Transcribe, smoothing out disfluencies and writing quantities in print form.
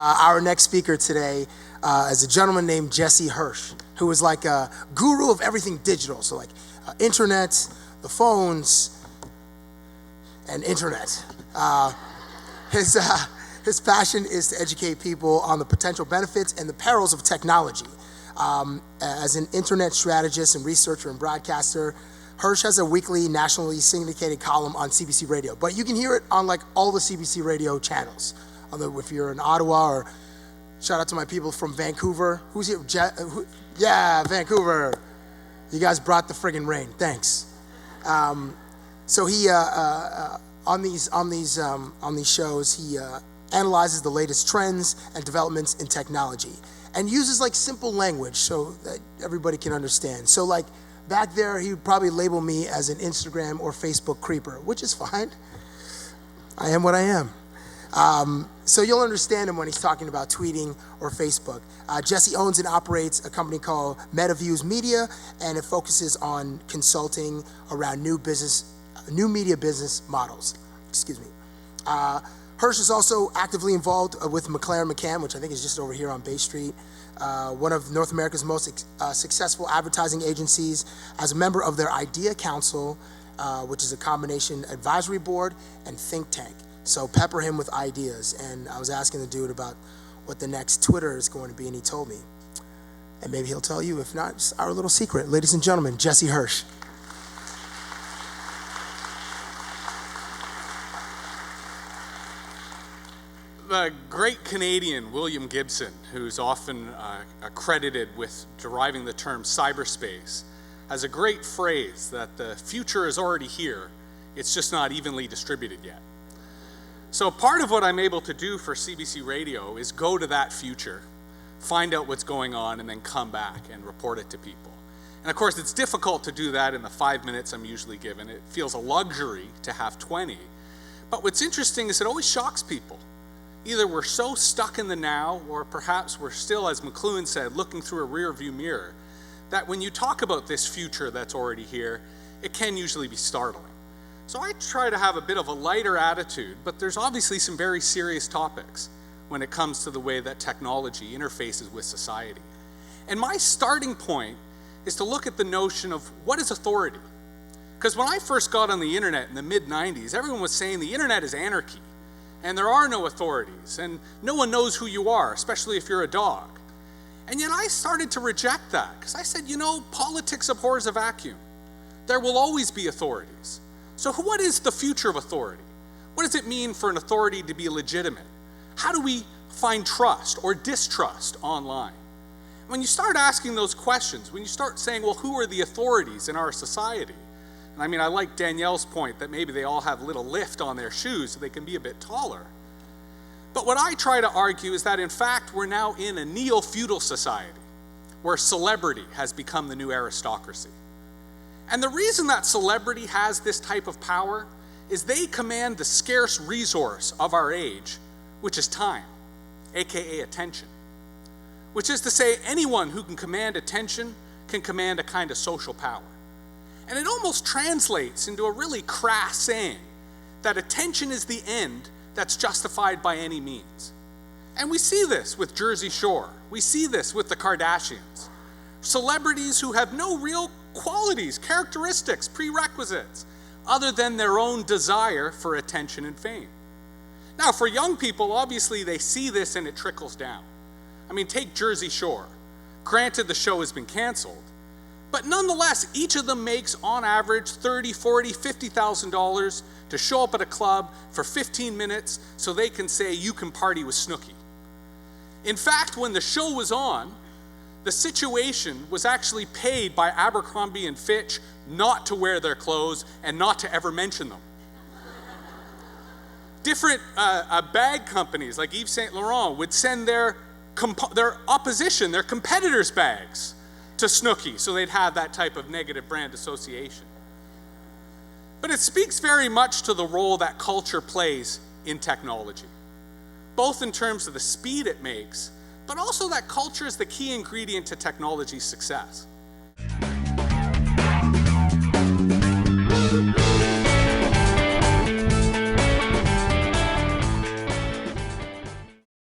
Our next speaker today is a gentleman named Jesse Hirsh, who is like a guru of everything digital. So like internet, the phones, and internet. His passion is to educate people on the potential benefits and the perils of technology. As an internet strategist and researcher and broadcaster, Hirsh has a weekly nationally syndicated column on CBC Radio, but you can hear it on like all the CBC Radio channels. If you're in Ottawa, or shout out to my people from Vancouver. Who's here? Yeah, Vancouver. You guys brought the friggin' rain. Thanks. So he on these shows, he analyzes the latest trends and developments in technology and uses like simple language so that everybody can understand. So like back there, he would probably label me as an Instagram or Facebook creeper, which is fine. I am what I am. So you'll understand him when he's talking about tweeting or Facebook. Jesse owns and operates a company called MetaViews Media, and it focuses on consulting around new media business models. Excuse me. Hirsh is also actively involved with McLaren McCann, which I think is just over here on Bay Street, one of North America's most successful advertising agencies, as a member of their Idea Council, which is a combination advisory board and think tank. So pepper him with ideas. And I was asking the dude about what the next Twitter is going to be, and he told me. And maybe he'll tell you. If not, it's our little secret. Ladies and gentlemen, Jesse Hirsh. The great Canadian William Gibson, who's often accredited with deriving the term cyberspace, has a great phrase that the future is already here. It's just not evenly distributed yet. So part of what I'm able to do for CBC Radio is go to that future, find out what's going on, and then come back and report it to people. And of course, it's difficult to do that in the 5 minutes I'm usually given. It feels a luxury to have 20. But what's interesting is it always shocks people. Either we're so stuck in the now, or perhaps we're still, as McLuhan said, looking through a rear-view mirror, that when you talk about this future that's already here, it can usually be startling. So I try to have a bit of a lighter attitude, but there's obviously some very serious topics when it comes to the way that technology interfaces with society. And my starting point is to look at the notion of what is authority. Because when I first got on the internet in the mid-90s, everyone was saying the internet is anarchy, and there are no authorities, and no one knows who you are, especially if you're a dog. And yet I started to reject that, because I said, politics abhors a vacuum. There will always be authorities. So what is the future of authority? What does it mean for an authority to be legitimate? How do we find trust or distrust online? When you start asking those questions, when you start saying, well, who are the authorities in our society? And I like Danielle's point that maybe they all have a little lift on their shoes so they can be a bit taller. But what I try to argue is that in fact, we're now in a neo-feudal society where celebrity has become the new aristocracy. And the reason that celebrity has this type of power is they command the scarce resource of our age, which is time, aka attention. Which is to say, anyone who can command attention can command a kind of social power. And it almost translates into a really crass saying that attention is the end that's justified by any means. And we see this with Jersey Shore. We see this with the Kardashians. Celebrities who have no real qualities, characteristics, prerequisites, other than their own desire for attention and fame. Now, for young people, obviously they see this and it trickles down. Take Jersey Shore. Granted, the show has been canceled, but nonetheless, each of them makes on average $30,000, $40,000, $50,000 to show up at a club for 15 minutes so they can say, you can party with Snooki. In fact, when the show was on, the situation was actually paid by Abercrombie & Fitch not to wear their clothes and not to ever mention them. Different bag companies like Yves Saint Laurent would send their opposition, their competitors' bags to Snooki so they'd have that type of negative brand association. But it speaks very much to the role that culture plays in technology, both in terms of the speed it makes, but also that culture is the key ingredient to technology's success.